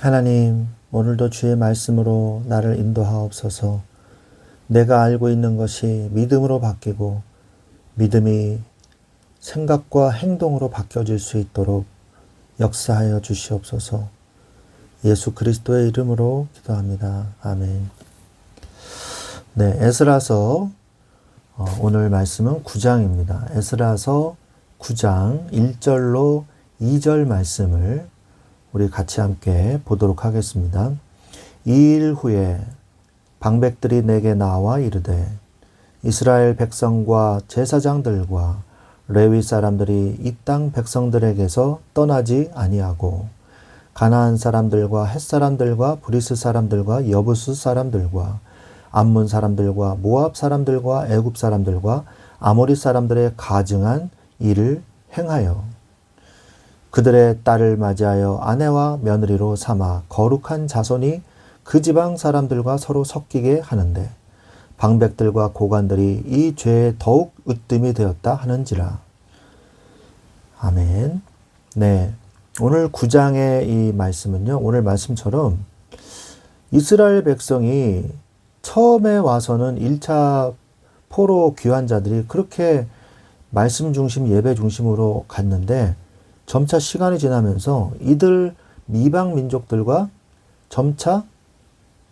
하나님, 오늘도 주의 말씀으로 나를 인도하옵소서. 내가 알고 있는 것이 믿음으로 바뀌고 믿음이 생각과 행동으로 바뀌어질 수 있도록 역사하여 주시옵소서. 예수 그리스도의 이름으로 기도합니다. 아멘. 네, 에스라서 오늘 말씀은 9장입니다. 에스라서 9장 1절로 2절 말씀을 우리 같이 함께 보도록 하겠습니다. 2일 후에 방백들이 내게 나와 이르되 이스라엘 백성과 제사장들과 레위 사람들이 이 땅 백성들에게서 떠나지 아니하고 가나안 사람들과 헷 사람들과 브리스 사람들과 여부스 사람들과 암몬 사람들과 모압 사람들과 애굽 사람들과 아모리 사람들의 가증한 일을 행하여 그들의 딸을 맞이하여 아내와 며느리로 삼아 거룩한 자손이 그 지방 사람들과 서로 섞이게 하는데 방백들과 고관들이 이 죄에 더욱 으뜸이 되었다 하는지라. 아멘. 네, 오늘 9장의 이 말씀은요, 오늘 말씀처럼 이스라엘 백성이 처음에 와서는 1차 포로 귀환 자들이 그렇게 말씀 중심, 예배 중심으로 갔는데 점차 시간이 지나면서 이들 이방 민족들과 점차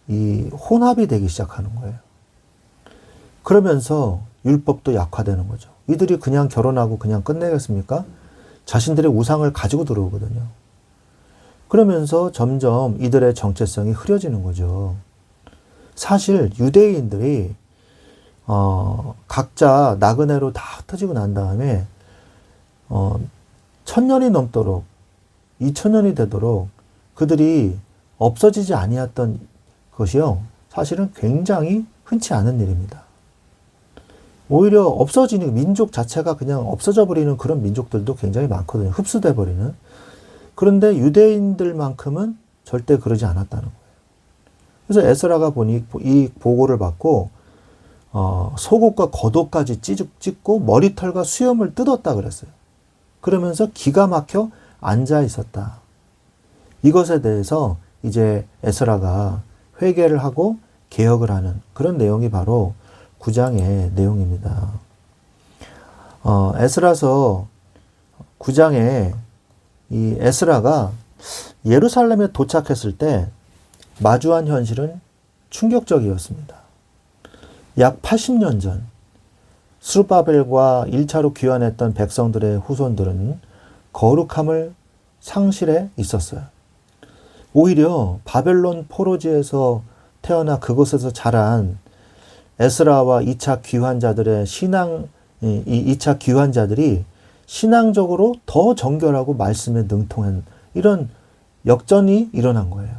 이 혼합이 되기 시작하는 거예요. 그러면서 율법도 약화되는 거죠. 이들이 그냥 결혼하고 그냥 끝내겠습니까? 자신들의 우상을 가지고 들어오거든요. 그러면서 점점 이들의 정체성이 흐려지는 거죠. 사실 유대인들이 각자 나그네로 다 흩어지고 난 다음에 1000년이 넘도록 2000년이 되도록 그들이 없어지지 아니했던 것이요, 사실은 굉장히 흔치 않은 일입니다. 오히려 없어지는 민족 자체가 그냥 없어져 버리는 그런 민족들도 굉장히 많거든요. 흡수돼 버리는. 그런데 유대인들만큼은 절대 그러지 않았다는 거예요. 그래서 에스라가 보니 이 보고를 받고 속옷과 겉옷까지 찢고 머리털과 수염을 뜯었다 그랬어요. 그러면서 기가 막혀 앉아 있었다. 이것에 대해서 이제 에스라가 회개를 하고 개혁을 하는 그런 내용이 바로 9장의 내용입니다. 에스라서 9장에 이 에스라가 예루살렘에 도착했을 때 마주한 현실은 충격적이었습니다. 약 80년 전 스룹바벨과 1차로 귀환했던 백성들의 후손들은 거룩함을 상실해 있었어요. 오히려 바벨론 포로지에서 태어나 그곳에서 자란 에스라와 2차 귀환자들의 이 2차 귀환자들이 신앙적으로 더 정결하고 말씀에 능통한 이런 역전이 일어난 거예요.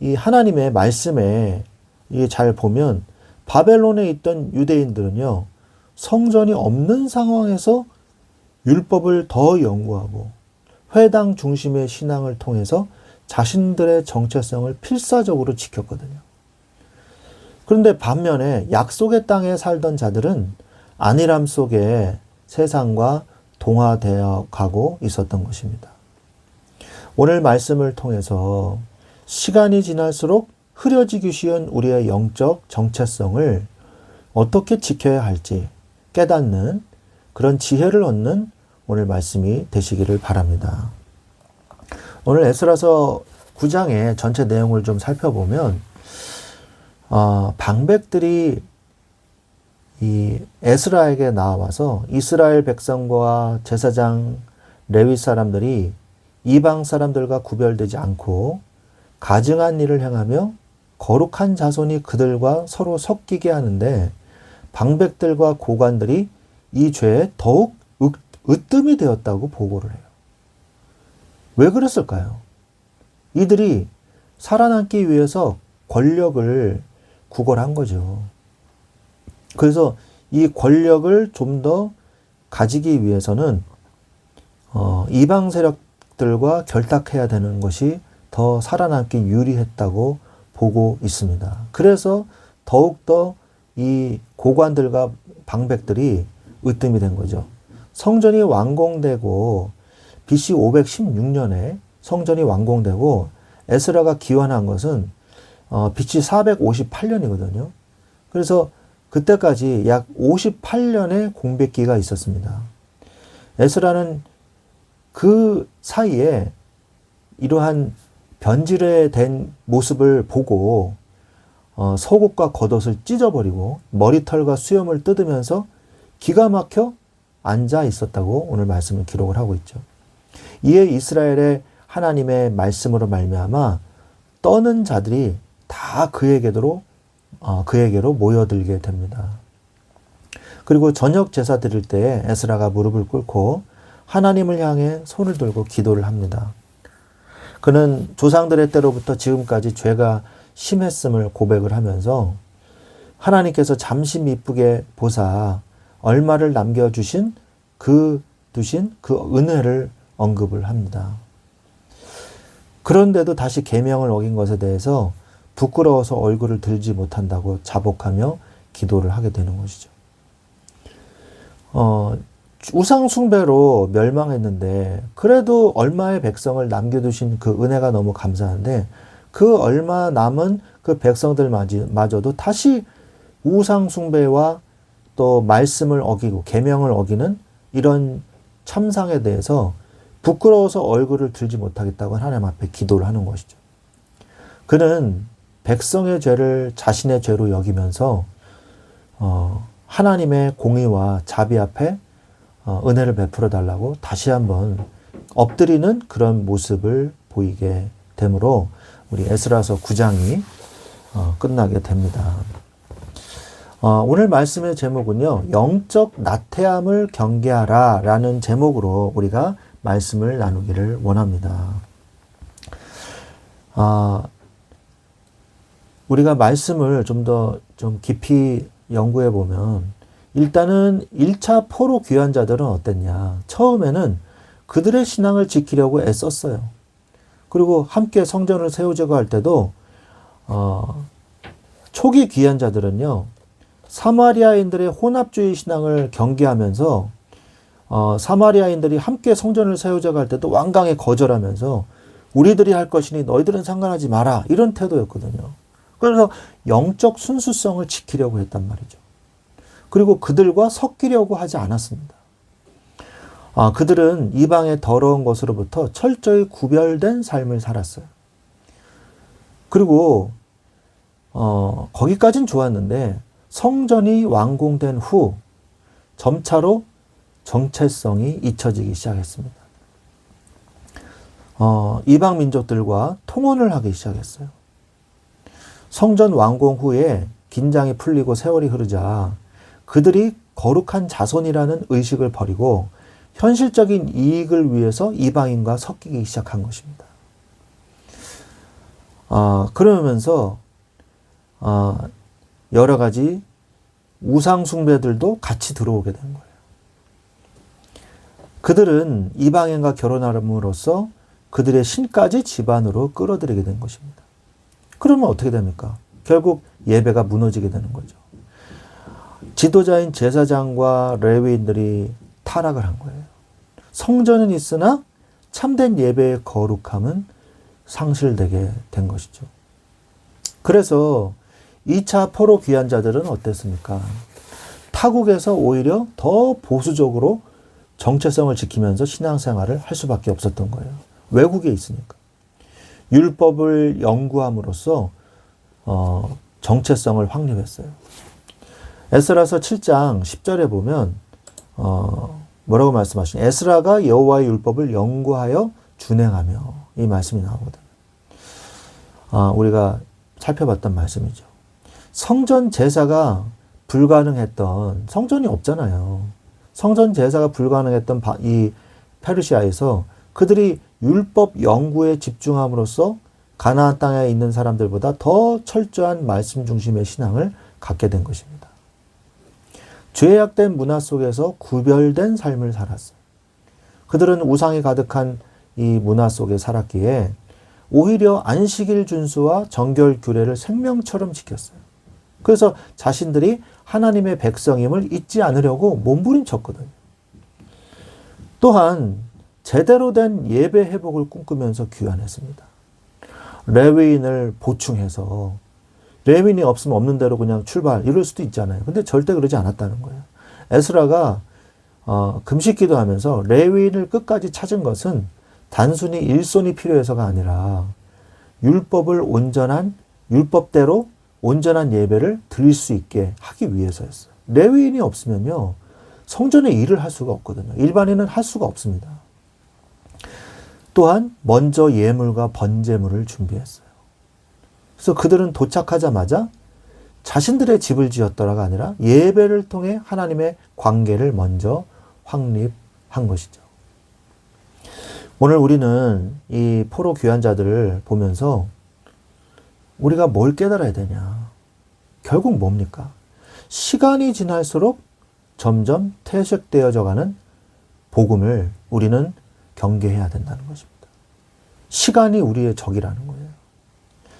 이 하나님의 말씀에 잘 보면 바벨론에 있던 유대인들은요, 성전이 없는 상황에서 율법을 더 연구하고 회당 중심의 신앙을 통해서 자신들의 정체성을 필사적으로 지켰거든요. 그런데 반면에 약속의 땅에 살던 자들은 안일함 속에 세상과 동화되어 가고 있었던 것입니다. 오늘 말씀을 통해서 시간이 지날수록 흐려지기 쉬운 우리의 영적 정체성을 어떻게 지켜야 할지 깨닫는 그런 지혜를 얻는 오늘 말씀이 되시기를 바랍니다. 오늘 에스라서 9장의 전체 내용을 좀 살펴보면 방백들이 이 에스라에게 나와서 이스라엘 백성과 제사장 레위 사람들이 이방 사람들과 구별되지 않고 가증한 일을 행하며 거룩한 자손이 그들과 서로 섞이게 하는데 방백들과 고관들이 이 죄에 더욱 으뜸이 되었다고 보고를 해요. 왜 그랬을까요? 이들이 살아남기 위해서 권력을 구걸한 거죠. 그래서 이 권력을 좀 더 가지기 위해서는 이방 세력들과 결탁해야 되는 것이 더 살아남기 유리했다고 보고 있습니다. 그래서 더욱더 이 고관들과 방백들이 으뜸이 된 거죠. 성전이 완공되고 BC 516년에 성전이 완공되고 에스라가 기원한 것은 BC 458년이거든요. 그래서 그때까지 약 58년의 공백기가 있었습니다. 에스라는 그 사이에 이러한 변질된 모습을 보고 속옷과 겉옷을 찢어버리고 머리털과 수염을 뜯으면서 기가 막혀 앉아 있었다고 오늘 말씀을 기록을 하고 있죠. 이에 이스라엘의 하나님의 말씀으로 말미암아 떠는 자들이 다 그에게로 모여들게 됩니다. 그리고 저녁 제사 드릴 때에 에스라가 무릎을 꿇고 하나님을 향해 손을 들고 기도를 합니다. 그는 조상들의 때로부터 지금까지 죄가 심했음을 고백을 하면서 하나님께서 잠시 미쁘게 보사 얼마를 남겨주신 두신 그 은혜를 언급을 합니다. 그런데도 다시 계명을 어긴 것에 대해서 부끄러워서 얼굴을 들지 못한다고 자복하며 기도를 하게 되는 것이죠. 우상 숭배로 멸망했는데 그래도 얼마의 백성을 남겨두신 그 은혜가 너무 감사한데 그 얼마 남은 그 백성들마저도 다시 우상 숭배와 또 말씀을 어기고 계명을 어기는 이런 참상에 대해서 부끄러워서 얼굴을 들지 못하겠다고 하나님 앞에 기도를 하는 것이죠. 그는 백성의 죄를 자신의 죄로 여기면서 하나님의 공의와 자비 앞에 은혜를 베풀어 달라고 다시 한번 엎드리는 그런 모습을 보이게 되므로 우리 에스라서 9장이 끝나게 됩니다. 오늘 말씀의 제목은요, 영적 나태함을 경계하라 라는 제목으로 우리가 말씀을 나누기를 원합니다. 우리가 말씀을 좀 더 깊이 연구해 보면 일단은 1차 포로 귀환자들은 어땠냐. 처음에는 그들의 신앙을 지키려고 애썼어요. 그리고 함께 성전을 세우자고 할 때도 초기 귀환자들은요. 사마리아인들의 혼합주의 신앙을 경계하면서 사마리아인들이 함께 성전을 세우자고 할 때도 완강히 거절하면서 우리들이 할 것이니 너희들은 상관하지 마라. 이런 태도였거든요. 그래서 영적 순수성을 지키려고 했단 말이죠. 그리고 그들과 섞이려고 하지 않았습니다. 그들은 이방의 더러운 것으로부터 철저히 구별된 삶을 살았어요. 그리고 거기까진 좋았는데 성전이 완공된 후 점차로 정체성이 잊혀지기 시작했습니다. 이방 민족들과 통혼을 하기 시작했어요. 성전 완공 후에 긴장이 풀리고 세월이 흐르자 그들이 거룩한 자손이라는 의식을 버리고 현실적인 이익을 위해서 이방인과 섞이기 시작한 것입니다. 그러면서 여러 가지 우상 숭배들도 같이 들어오게 된 거예요. 그들은 이방인과 결혼함으로써 그들의 신까지 집안으로 끌어들이게 된 것입니다. 그러면 어떻게 됩니까? 결국 예배가 무너지게 되는 거죠. 지도자인 제사장과 레위인들이 타락을 한 거예요. 성전은 있으나 참된 예배의 거룩함은 상실되게 된 것이죠. 그래서 2차 포로 귀환자들은 어땠습니까? 타국에서 오히려 더 보수적으로 정체성을 지키면서 신앙생활을 할 수밖에 없었던 거예요. 외국에 있으니까. 율법을 연구함으로써 정체성을 확립했어요. 에스라서 7장 10절에 보면 뭐라고 말씀하시냐. 에스라가 여호와의 율법을 연구하여 준행하며 이 말씀이 나오거든요. 우리가 살펴봤던 말씀이죠. 성전 제사가 불가능했던, 성전이 없잖아요. 성전 제사가 불가능했던 이 페르시아에서 그들이 율법 연구에 집중함으로써 가나안 땅에 있는 사람들보다 더 철저한 말씀 중심의 신앙을 갖게 된 것입니다. 죄악된 문화 속에서 구별된 삶을 살았어요. 그들은 우상이 가득한 이 문화 속에 살았기에 오히려 안식일 준수와 정결 규례를 생명처럼 지켰어요. 그래서 자신들이 하나님의 백성임을 잊지 않으려고 몸부림쳤거든요. 또한 제대로 된 예배 회복을 꿈꾸면서 귀환했습니다. 레위인을 보충해서 레위인이 없으면 없는 대로 그냥 출발 이럴 수도 있잖아요. 근데 절대 그러지 않았다는 거예요. 에스라가 금식 기도하면서 레위인을 끝까지 찾은 것은 단순히 일손이 필요해서가 아니라 율법대로 온전한 예배를 드릴 수 있게 하기 위해서였어요. 레위인이 없으면요, 성전의 일을 할 수가 없거든요. 일반인은 할 수가 없습니다. 또한 먼저 예물과 번제물을 준비했어요. 그래서 그들은 도착하자마자 자신들의 집을 지었더라가 아니라 예배를 통해 하나님의 관계를 먼저 확립한 것이죠. 오늘 우리는 이 포로 귀환자들을 보면서 우리가 뭘 깨달아야 되냐? 결국 뭡니까? 시간이 지날수록 점점 퇴색되어져가는 복음을 우리는 경계해야 된다는 것입니다. 시간이 우리의 적이라는 거예요.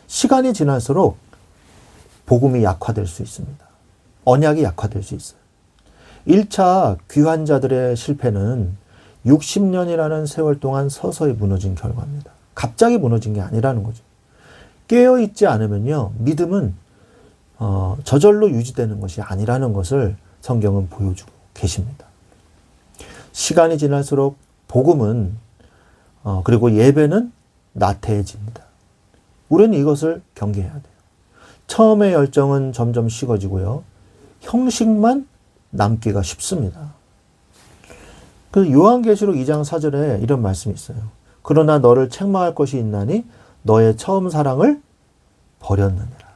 시간이 지날수록 복음이 약화될 수 있습니다. 언약이 약화될 수 있어요. 1차 귀환자들의 실패는 60년이라는 세월 동안 서서히 무너진 결과입니다. 갑자기 무너진 게 아니라는 거죠. 깨어있지 않으면요, 믿음은 저절로 유지되는 것이 아니라는 것을 성경은 보여주고 계십니다. 시간이 지날수록 복음은 그리고 예배는 나태해집니다. 우리는 이것을 경계해야 돼요. 처음의 열정은 점점 식어지고요, 형식만 남기가 쉽습니다. 그 요한계시록 2장 4절에 이런 말씀이 있어요. 그러나 너를 책망할 것이 있나니 너의 처음 사랑을 버렸느니라.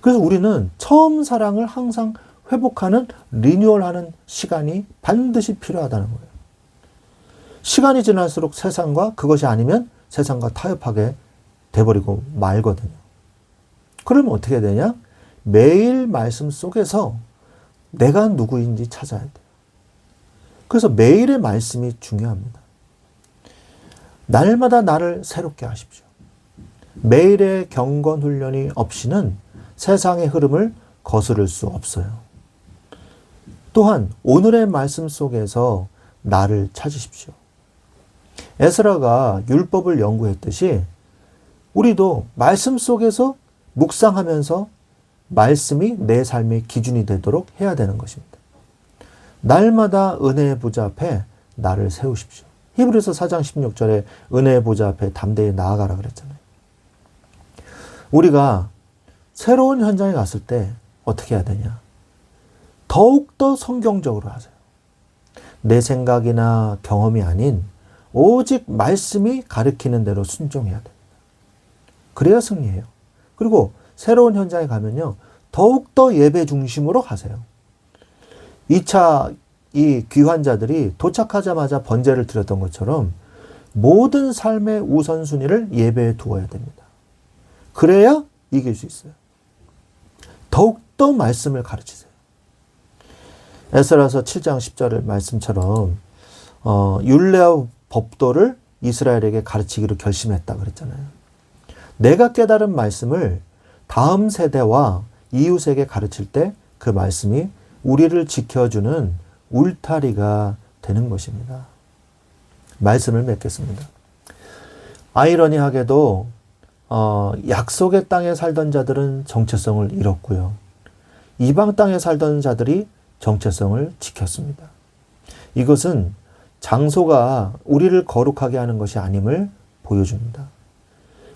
그래서 우리는 처음 사랑을 항상 회복하는, 리뉴얼하는 시간이 반드시 필요하다는 거예요. 시간이 지날수록 세상과, 그것이 아니면 세상과 타협하게 돼버리고 말거든요. 그러면 어떻게 되냐? 매일 말씀 속에서 내가 누구인지 찾아야 돼요. 그래서 매일의 말씀이 중요합니다. 날마다 나를 새롭게 하십시오. 매일의 경건 훈련이 없이는 세상의 흐름을 거스를 수 없어요. 또한 오늘의 말씀 속에서 나를 찾으십시오. 에스라가 율법을 연구했듯이 우리도 말씀 속에서 묵상하면서 말씀이 내 삶의 기준이 되도록 해야 되는 것입니다. 날마다 은혜의 보좌 앞에 나를 세우십시오. 히브리서 4장 16절에 은혜의 보좌 앞에 담대히 나아가라 그랬잖아요. 우리가 새로운 현장에 갔을 때 어떻게 해야 되냐? 더욱더 성경적으로 하세요. 내 생각이나 경험이 아닌 오직 말씀이 가르치는 대로 순종해야 됩니다. 그래야 승리해요. 그리고 새로운 현장에 가면요, 더욱더 예배 중심으로 하세요. 2차 이 귀환자들이 도착하자마자 번제를 드렸던 것처럼 모든 삶의 우선순위를 예배에 두어야 됩니다. 그래야 이길 수 있어요. 더욱더 말씀을 가르치세요. 에스라서 7장 10절 말씀처럼 율례와 법도를 이스라엘에게 가르치기로 결심했다 그랬잖아요. 내가 깨달은 말씀을 다음 세대와 이웃에게 가르칠 때 그 말씀이 우리를 지켜주는 울타리가 되는 것입니다. 말씀을 맺겠습니다. 아이러니하게도 약속의 땅에 살던 자들은 정체성을 잃었고요, 이방 땅에 살던 자들이 정체성을 지켰습니다. 이것은 장소가 우리를 거룩하게 하는 것이 아님을 보여줍니다.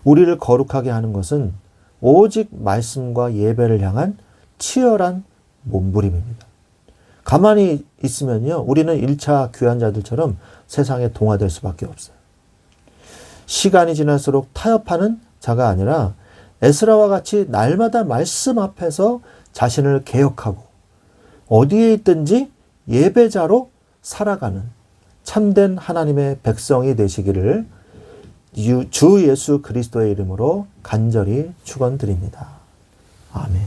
우리를 거룩하게 하는 것은 오직 말씀과 예배를 향한 치열한 몸부림입니다. 가만히 있으면요, 우리는 1차 귀환자들처럼 세상에 동화될 수밖에 없어요. 시간이 지날수록 타협하는 자가 아니라 에스라와 같이 날마다 말씀 앞에서 자신을 개혁하고 어디에 있든지 예배자로 살아가는 참된 하나님의 백성이 되시기를 주 예수 그리스도의 이름으로 간절히 축원드립니다. 아멘.